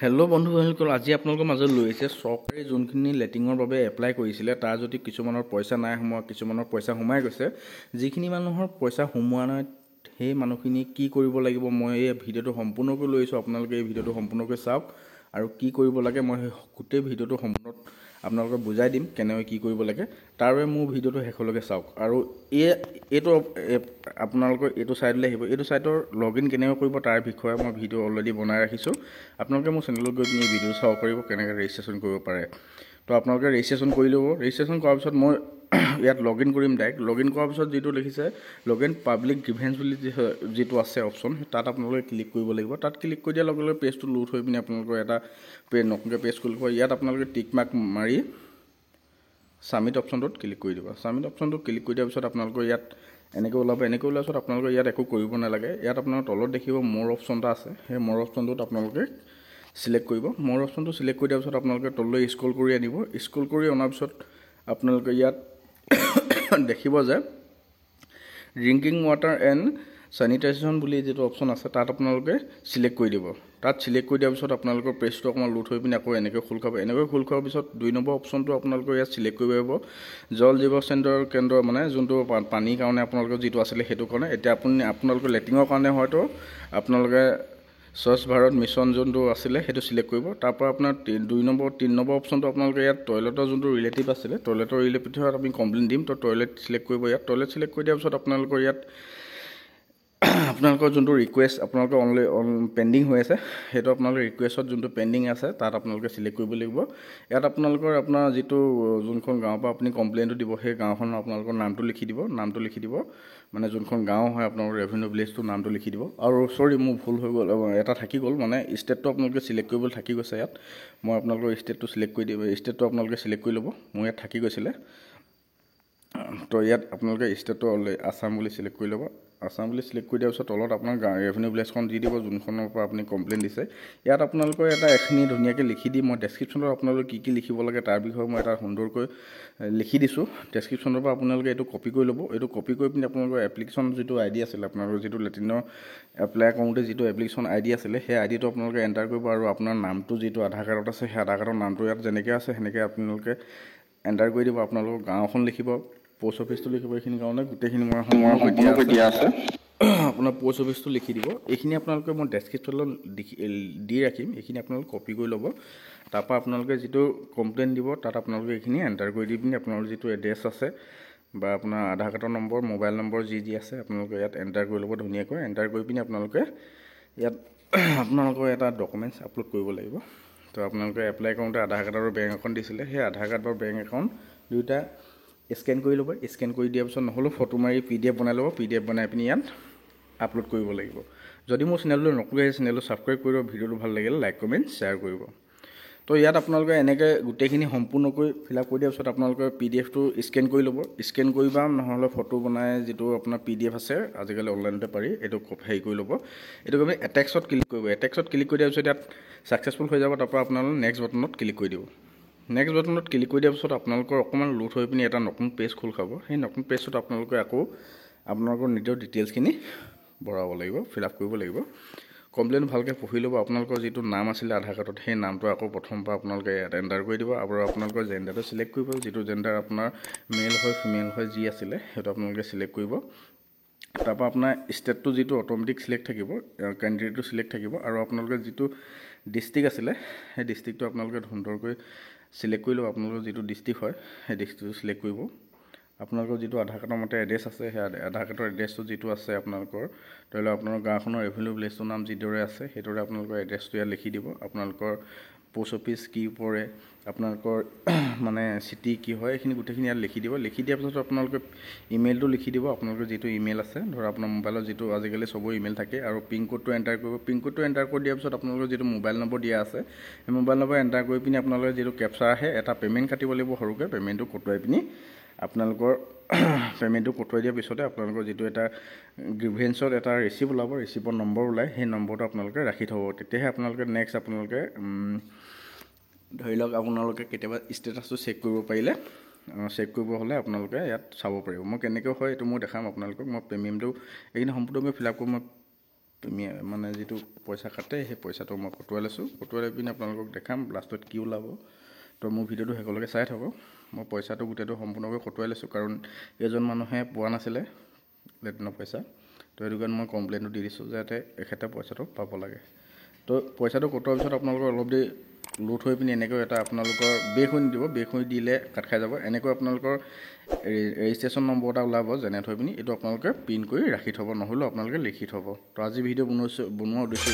Hello' বন্ধুসকল, আজি আপোনালোকৰ মাজত লৈ আহিছে চৰকাৰী যোনখিনি লেটিঙৰ বাবে এপ্লাই কৰিছিলে তাৰ যদি কিছুমানৰ পইচা নাই সোমোৱা, কিছুমানৰ পইচা সোমাই গৈছে। যিখিনি মানুহৰ পইচা সোমোৱা নাই সেই মানুহখিনি কি কৰিব লাগিব মই এই ভিডিঅ'টো সম্পূৰ্ণকৈ লৈ আহিছোঁ। আপোনালোকে এই ভিডিঅ'টো সম্পূৰ্ণকৈ চাওক আৰু কি কৰিব লাগে মই গোটেই ভিডিঅ'টো সম্পূৰ্ণ আপোনালোকক বুজাই দিম কেনেকৈ কি কৰিব লাগে। তাৰ বাবে মোৰ ভিডিঅ'টো শেষলৈকে চাওক। আৰু এইটো আপোনালোকৰ এইটো ছাইডলৈ আহিব, এইটো ছাইটৰ লগ ইন কেনেকৈ কৰিব তাৰ বিষয়ে মই ভিডিঅ' অলৰেডি বনাই ৰাখিছোঁ। আপোনালোকে মোৰ চেনেলত গৈ পিনি ভিডিঅ'টো চাব পাৰিব কেনেকৈ ৰেজিষ্ট্ৰেশ্যন কৰিব পাৰে। তো আপোনালোকে ৰেজিষ্ট্ৰেশ্যন কৰি ল'ব। ৰেজিষ্ট্ৰেশ্যন কৰাৰ পিছত মই ইয়াত লগ ইন কৰিম ডাইৰেক্ট। লগ ইন কৰাৰ পিছত যিটো লিখিছে লগ ইন পাব্লিক গ্ৰিভেঞ্চ বুলি যিটো আছে অপশ্যন, তাত আপোনালোকে ক্লিক কৰিব লাগিব। তাত ক্লিক কৰি দিয়াৰ লগে লগে পেজটো লোড হৈ পিনি আপোনালোকৰ এটা নতুনকৈ পেজ খুলিব। ইয়াত আপোনালোকে টিক মাৰ্ক মাৰি ছাবমিট অপশ্যনটোত ক্লিক কৰি দিব। ছাবমিট অপশ্যনটোত ক্লিক কৰি দিয়াৰ পিছত আপোনালোকৰ ইয়াত এনেকৈ ওলাব। এনেকৈ ওলোৱাৰ পিছত আপোনালোকে ইয়াত একো কৰিব নালাগে। ইয়াত আপোনালোকৰ তলত দেখিব মোৰ অপশ্যন এটা আছে, সেই মোৰ অপশ্যনটোত আপোনালোকে চিলেক্ট কৰিব। মোৰ অপশ্যনটো চিলেক্ট কৰি দিয়াৰ পিছত আপোনালোকে তললৈ স্ক্ৰল কৰি আনিব। স্ক্ৰল কৰি অনাৰ পিছত আপোনালোকে ইয়াত দেখিব যে ড্ৰিংকিং ৱাটাৰ এণ্ড চেনিটাইজেশ্যন বুলি যিটো অপশ্যন আছে তাত আপোনালোকে চিলেক্ট কৰি দিব। তাত চিলেক্ট কৰি দিয়াৰ পিছত আপোনালোকৰ পেজটো অকণমান লোড হৈ পিনি আকৌ এনেকৈ খোল খাব। এনেকৈ খোল খোৱাৰ পিছত 2 নম্বৰ অপশ্যনটো আপোনালোকৰ ইয়াত চিলেক্ট কৰিব পাৰিব। জল জীৱ কেন্দ্ৰ মানে যোনটো পানীৰ কাৰণে আপোনালোকৰ যিটো আছিলে সেইটো কাৰণে। এতিয়া আপোনালোকৰ লেট্ৰিনৰ কাৰণে হয়তো আপোনালোকে স্বচ্ছ ভাৰত মিছন যোনটো আছিলে সেইটো চিলেক্ট কৰিব। তাৰপৰা আপোনাৰ 3 নম্বৰ অপশ্যনটো আপোনালোকে ইয়াত টয়লেটৰ যোনটো ৰিলেটিভ আছিলে, টয়লেটৰ ৰিলেটিভত আমি কমপ্লেইন দিম। তো টয়লেট চিলেক্ট কৰিব। ইয়াত টয়লেট চিলেক্ট কৰি দিয়াৰ পিছত আপোনালোকৰ ইয়াত আপোনালোকৰ যোনটো ৰিকুৱেষ্ট আপোনালোকৰ পেণ্ডিং হৈ আছে সেইটো আপোনালোকৰ ৰিকুৱেষ্টত যোনটো পেণ্ডিং আছে তাত আপোনালোকে চিলেক্ট কৰিব লাগিব। ইয়াত আপোনাৰ যিটো যোনখন গাঁৱৰ পৰা আপুনি কমপ্লেইনটো দিব সেই গাঁওখনৰ আপোনালোকৰ নামটো লিখি দিব মানে যোনখন গাঁও হয় আপোনালোকৰ ৰেভিনিউ ভিলেজটোৰ নামটো লিখি দিব। আৰু মোৰ ভুল হৈ গ'ল, এটা থাকি গ'ল, মানে ষ্টেটটো আপোনালোকে চিলেক্ট কৰিবলৈ থাকি গৈছে। ইয়াত মই আপোনালোকৰ ষ্টেটটো চিলেক্ট কৰি দিব। ষ্টেটটো আপোনালোকে চিলেক্ট কৰি ল'ব। মোৰ ইয়াত থাকি গৈছিলে। তো ইয়াত আপোনালোকে ষ্টেটটো আছাম বুলি চিলেক্ট কৰি ল'ব। আছাম বুলি চিলেক্ট কৰি দিয়াৰ পিছত তলত আপোনাৰ ৰেভিনিউ ভিলেজখন দি দিব যোনখনৰ পৰা আপুনি কমপ্লেইন দিছে। ইয়াত আপোনালোকৰ এখিনি ধুনীয়াকৈ লিখি দি মই ডেছক্ৰিপশ্যনত আপোনালোকে কি লিখিব লাগে তাৰ বিষয়ে মই এটা সুন্দৰকৈ লিখি দিছোঁ। ডেছক্ৰিপশ্যনৰ পৰা আপোনালোকে এইটো কপি কৰি ল'ব। এইটো কপি কৰি পিনি আপোনালোকৰ এপ্লিকেশ্যন যিটো আইডি আছিলে, আপোনালোকৰ যিটো লেট্ৰিনৰ এপ্লাই কৰোঁতে যিটো এপ্লিকেশ্যন আইডি আছিলে সেই আইডিটো আপোনালোকে এণ্টাৰ কৰিব। আৰু আপোনাৰ নামটো যিটো আধাৰ কাৰ্ডত আছে সেই আধাৰ কাৰ্ডৰ নামটো ইয়াত যেনেকৈ আছে সেনেকৈ আপোনালোকে এণ্টাৰ কৰি দিব। আপোনালোকৰ গাঁওখন লিখিব, পোষ্ট অফিচটো লিখিব। এইখিনি কাৰণে গোটেইখিনি মই সম্পূৰ্ণকৈ দিয়া আছে। আপোনাৰ পোষ্ট অফিচটো লিখি দিব। এইখিনি আপোনালোকে মই ডেছক্ৰিপশ্যনত দি ৰাখিম। এইখিনি আপোনালোকে কপি কৰি ল'ব। তাৰপৰা আপোনালোকে যিটো কমপ্লেইন দিব তাত আপোনালোকে এইখিনি এণ্টাৰ কৰি দি পিনি আপোনালোকৰ যিটো এড্ৰেছ আছে বা আপোনাৰ আধাৰ কাৰ্ডৰ নম্বৰ, মোবাইল নম্বৰ যি আছে আপোনালোকে ইয়াত এণ্টাৰ কৰি ল'ব ধুনীয়াকৈ। এণ্টাৰ কৰি পিনি আপোনালোকে ইয়াত আপোনালোকৰ এটা ডকুমেণ্টছ আপলোড কৰিব লাগিব। তো আপোনালোকে এপ্লাই কৰোঁতে আধাৰ কাৰ্ড আৰু বেংক একাউণ্ট দিছিলে, সেই আধাৰ কাৰ্ড আৰু বেংক একাউণ্ট দুয়োটা স্কেন কৰি ল'ব। স্কেন কৰি দিয়াৰ পিছত নহ'লেও ফটো মাৰি PDF বনাই ল'ব। PDF বনাই পিনি ইয়াত আপলোড কৰিব লাগিব। যদি মোৰ চেনেলটো নতুন আহিছে চেনেলটো ছাবস্ক্ৰাইব কৰিব। ভিডিঅ'টো ভাল লাগিলে লাইক কমেণ্ট শ্বেয়াৰ কৰিব। তো ইয়াত আপোনালোকে এনেকৈ গোটেইখিনি সম্পূৰ্ণকৈ ফিল আপ কৰি দিয়াৰ পিছত আপোনালোকে PDFটো স্কেন কৰি ল'ব। স্কেন কৰি বা নহ'লে ফটো বনাই যিটো আপোনাৰ PDF আছে আজিকালি অনলাইনতে পাৰি, এইটো হেৰি কৰি ল'ব। এইটো আপুনি এটেক্সত ক্লিক কৰিব। এটেক্সত ক্লিক কৰি দিয়াৰ পিছত ইয়াত ছাকচেছফুল হৈ যাব। তাৰপৰা আপোনালোকে নেক্সট বাটনত ক্লিক কৰি দিব। নেক্সট বাটনত ক্লিক কৰি দিয়াৰ পিছত আপোনালোকৰ অকণমান লোড হৈ পিনি এটা নতুন পেজ খোল খাব। সেই নতুন পেজটোত আপোনালোকে আকৌ আপোনালোকৰ নিজৰ ডিটেইলছখিনি ভৰাব লাগিব, ফিল আপ কৰিব লাগিব। কমপ্লেইন ভালকৈ পঢ়ি ল'ব। আপোনালোকৰ যিটো নাম আছিলে আধাৰ কাৰ্ডত সেই নামটো আকৌ প্ৰথমৰ পৰা আপোনালোকে ইয়াত এণ্টাৰ কৰি দিব। আৰু আপোনালোকৰ জেণ্ডাৰটো চিলেক্ট কৰিব। যিটো জেণ্ডাৰ আপোনাৰ মেল হয় ফিমেল হয় যি আছিলে সেইটো আপোনালোকে চিলেক্ট কৰিব। তাৰপৰা আপোনাৰ ষ্টেটটো যিটো অট'মেটিক চিলেক্ট থাকিব, কেণ্ডিডেটটো চিলেক্ট থাকিব। আৰু আপোনালোকে যিটো ডিষ্ট্ৰিক্ট আছিলে সেই ডিষ্ট্ৰিক্টটো আপোনালোকে সুন্দৰকৈ চিলেক্ট কৰি ল'ব। আপোনালোকৰ যিটো ডিষ্ট্ৰিক্ট হয় সেই ডিষ্ট্ৰিক্টটো চিলেক্ট কৰিব। আপোনালোকৰ যিটো আধাৰ কাৰ্ডৰ মতে এড্ৰেছ আছে সেই আধাৰ কাৰ্ডৰ এড্ৰেছটো যিটো আছে আপোনালোকৰ ধৰি লওক আপোনাৰ গাঁওখনৰ ৰেভিনিউ ভিলেজটোৰ নাম যিদৰে আছে সেইদৰে আপোনালোকৰ এড্ৰেছটো ইয়াত লিখি দিব। আপোনালোকৰ পোষ্ট অফিচ কি পৰে, আপোনালোকৰ মানে চিটি কি হয় এইখিনি গোটেইখিনি ইয়াত লিখি দিব। লিখি দিয়াৰ পিছত আপোনালোকে ইমেইলটো লিখি দিব। আপোনালোকৰ যিটো ইমেইল আছে ধৰক আপোনাৰ মোবাইলত যিটো আজিকালি চবৰে ইমেইল থাকে, আৰু পিন কোডটো এণ্টাৰ কৰিব। পিন কোডটো এণ্টাৰ কৰি দিয়াৰ পিছত আপোনালোকৰ যিটো মোবাইল নম্বৰ দিয়া আছে সেই মোবাইল নম্বৰ এণ্টাৰ কৰি পিনি আপোনালোকে যিটো কেপচাৰ আহে এটা পে'মেণ্ট কাটিব লাগিব সৰুকৈ। পে'মেণ্টটো কটোৱাই পিনি আপোনালোকৰ পে'মেণ্টটো কটোৱাই দিয়াৰ পিছতে আপোনালোকৰ যিটো এটা গ্ৰিভেঞ্চত এটা ৰিচিপ্ট ওলাব, ৰিচিপ্টৰ নম্বৰ ওলায়, সেই নম্বৰটো আপোনালোকে ৰাখি থ'ব। তেতিয়াহে আপোনালোকে নেক্সট আপোনালোকে ধৰি লওক আপোনালোকে কেতিয়াবা ষ্টেটাছটো চেক কৰিব পাৰিলে, চেক কৰিব হ'লে আপোনালোকে ইয়াত চাব পাৰিব। মই কেনেকৈ হয় এইটো মই দেখাম আপোনালোকক। মই পে'মেণ্টটো এইখিনি সম্পূৰ্ণকৈ ফিল আপ কৰি মই তুমি মানে যিটো পইচা কাটে সেই পইচাটো মই কটোৱাই লৈছোঁ। কটোৱাই লৈ পিনি আপোনালোকক দেখাম লাষ্টত কি ওলাব। তো মোৰ ভিডিঅ'টো শেষলৈকে চাই থাকক। মই পইচাটো গোটেইটো সম্পূৰ্ণকৈ কটোৱাই লৈছোঁ, কাৰণ এজন মানুহে পোৱা নাছিলে লেট্ৰিনৰ পইচা। তো সেইটো কাৰণে মই কমপ্লেইনটো দি দিছোঁ যাতে এখেতে পইচাটো পাব লাগে। তো পইচাটো কটোৱাৰ পিছত আপোনালোকৰ অলপ দেৰি লোড হৈ পিনি এনেকৈ এটা আপোনালোকৰ বেক হৈ নিদিব, বেক হৈ দিলে কাট খাই যাব। এনেকৈ আপোনালোকৰ ৰেজিষ্ট্ৰেশ্যন নম্বৰ এটা ওলাব জেনেৰেট হৈ পিনি, এইটো আপোনালোকে প্ৰিণ্ট কৰি ৰাখি থ'ব, নহ'লেও আপোনালোকে লিখি থ'ব। তো আজি ভিডিঅ' বনোৱা উদ্দেশ্য